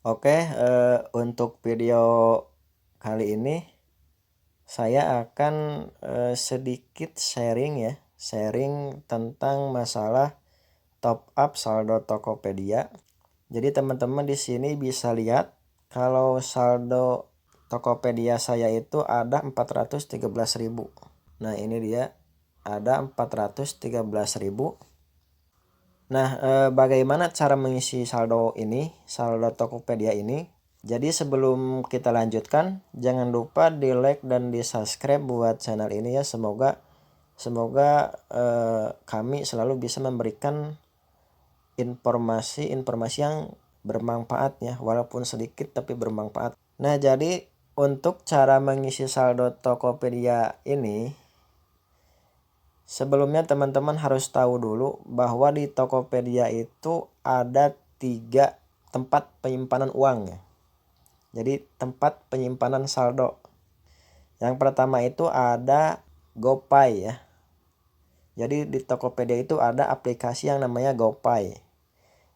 Oke, untuk video kali ini saya akan sedikit sharing tentang masalah top up saldo Tokopedia. Jadi teman-teman di sini bisa lihat kalau saldo Tokopedia saya itu ada 413.000. Nah, ini dia ada 413.000. Nah, bagaimana cara mengisi saldo Tokopedia ini? Jadi sebelum kita lanjutkan, jangan lupa di like dan di subscribe buat channel ini ya. Semoga kami selalu bisa memberikan informasi yang bermanfaat ya, walaupun sedikit tapi bermanfaat. Nah, jadi untuk cara mengisi saldo Tokopedia ini, sebelumnya teman-teman harus tahu dulu bahwa di Tokopedia itu ada 3 tempat penyimpanan uang ya. Jadi tempat penyimpanan saldo. Yang pertama itu ada GoPay ya. Jadi di Tokopedia itu ada aplikasi yang namanya GoPay.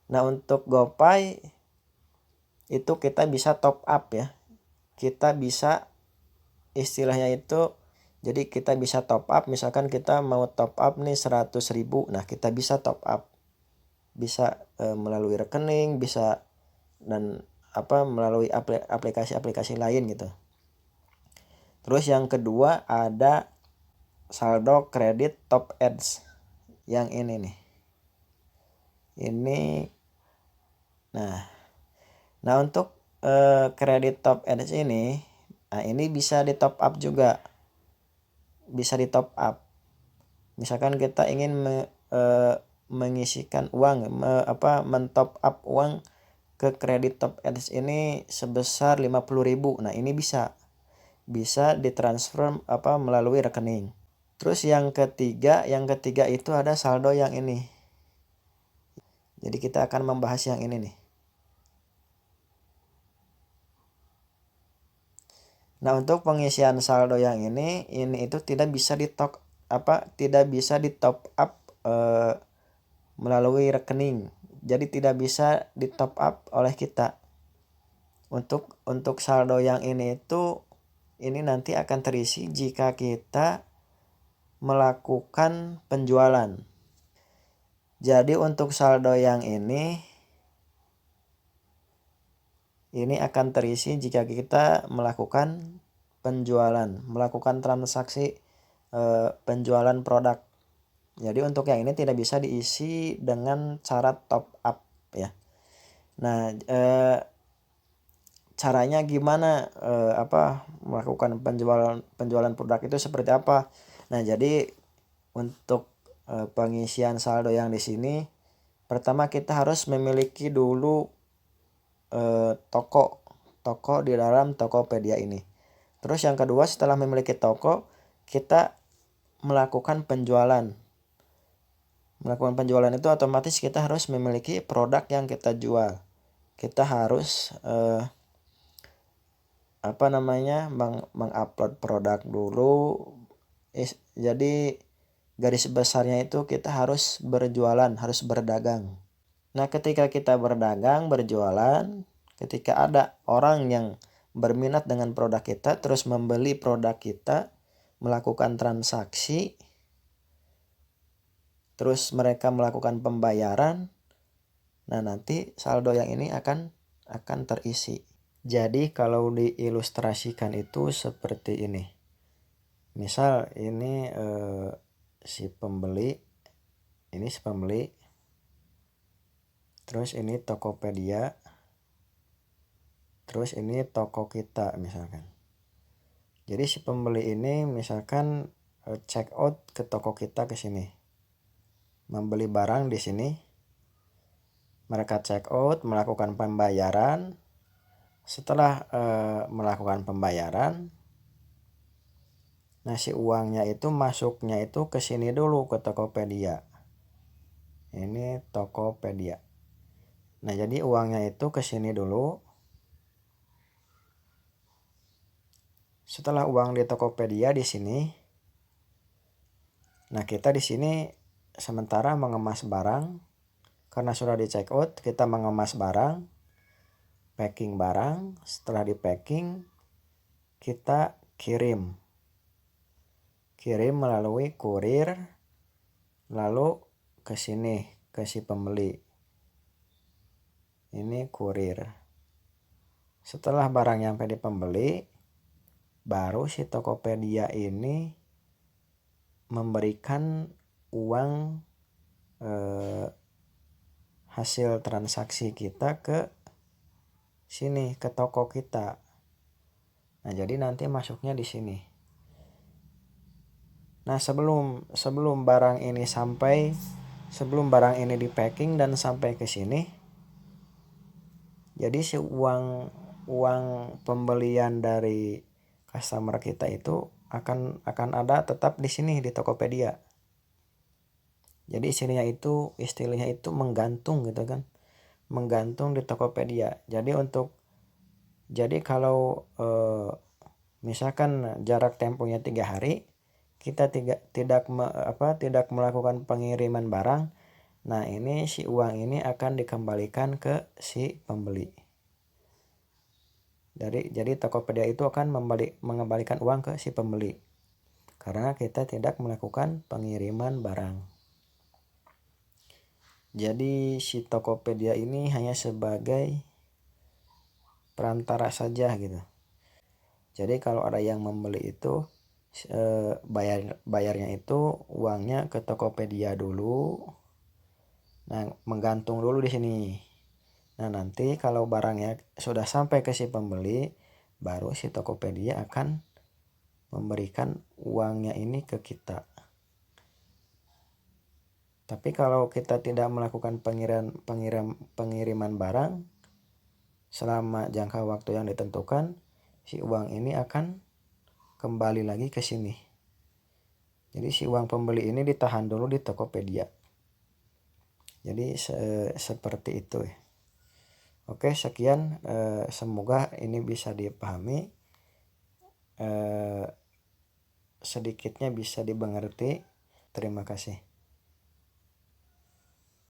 Nah, untuk GoPay itu kita bisa top up ya. Kita bisa istilahnya itu, jadi kita bisa top up, misalkan kita mau top up nih 100.000. Nah, kita bisa top up. Bisa melalui rekening, bisa dan melalui aplikasi-aplikasi lain gitu. Terus yang kedua ada saldo kredit top ads yang ini nih. Nah untuk kredit top ads ini, nah ini bisa di top up juga, bisa di top up. Misalkan kita ingin mengisikan uang, mentop up uang ke kredit top ads ini sebesar 50.000. Nah ini bisa ditransfer melalui rekening. Terus yang ketiga itu ada saldo yang ini. Jadi kita akan membahas yang ini nih. Nah, untuk pengisian saldo yang ini itu tidak bisa di top up melalui rekening. Jadi tidak bisa di top up oleh kita. Untuk saldo yang ini nanti akan terisi jika kita melakukan penjualan. Jadi untuk saldo yang ini akan terisi jika kita melakukan penjualan, melakukan transaksi penjualan produk. Jadi untuk yang ini tidak bisa diisi dengan cara top up ya. Nah, caranya gimana melakukan penjualan produk itu seperti apa? Nah, jadi untuk pengisian saldo yang di sini, pertama kita harus memiliki dulu toko di dalam Tokopedia ini. Terus yang kedua, setelah memiliki toko, kita melakukan penjualan. Melakukan penjualan itu otomatis kita harus memiliki produk yang kita jual. Kita harus mengupload produk dulu. Jadi garis besarnya itu kita harus berjualan, harus berdagang. Nah, ketika kita berjualan, ketika ada orang yang berminat dengan produk kita, terus membeli produk kita, melakukan transaksi, terus mereka melakukan pembayaran, nah nanti saldo yang ini akan terisi. Jadi kalau diilustrasikan itu seperti ini. Misal ini si pembeli, terus ini Tokopedia, terus ini toko kita misalkan. Jadi si pembeli ini misalkan check out ke toko kita ke sini, membeli barang di sini, mereka check out, melakukan pembayaran. Setelah melakukan pembayaran, nah si uangnya itu masuknya itu ke sini dulu ke Tokopedia. Ini Tokopedia. Nah, jadi uangnya itu ke sini dulu. Setelah uang di Tokopedia di sini, nah kita di sini sementara mengemas barang karena sudah di check out, kita mengemas barang. packing barang. Setelah di packing kita kirim melalui kurir, lalu ke sini ke si pembeli. Ini kurir. Setelah barang nyampe di pembeli, baru si Tokopedia ini memberikan uang hasil transaksi kita ke sini, ke toko kita. Nah, jadi nanti masuknya di sini. Nah, sebelum barang ini di packing dan sampai ke sini, jadi si uang pembelian dari customer kita itu akan ada tetap di sini di Tokopedia. Jadi istilahnya itu menggantung gitu kan. Menggantung di Tokopedia. Jadi kalau misalkan jarak temponya 3 hari, kita tidak melakukan pengiriman barang, nah ini si uang ini akan dikembalikan ke si pembeli. Jadi Tokopedia itu akan mengembalikan uang ke si pembeli karena kita tidak melakukan pengiriman barang. Jadi si Tokopedia ini hanya sebagai perantara saja gitu. Jadi kalau ada yang membeli itu bayarnya itu uangnya ke Tokopedia dulu. Nah, menggantung dulu di sini. Nah, nanti kalau barangnya sudah sampai ke si pembeli, baru si Tokopedia akan memberikan uangnya ini ke kita. Tapi kalau kita tidak melakukan pengiriman barang selama jangka waktu yang ditentukan, si uang ini akan kembali lagi ke sini. Jadi si uang pembeli ini ditahan dulu di Tokopedia. Jadi seperti itu ya. Oke, sekian, semoga ini bisa dipahami, sedikitnya bisa dimengerti. Terima kasih.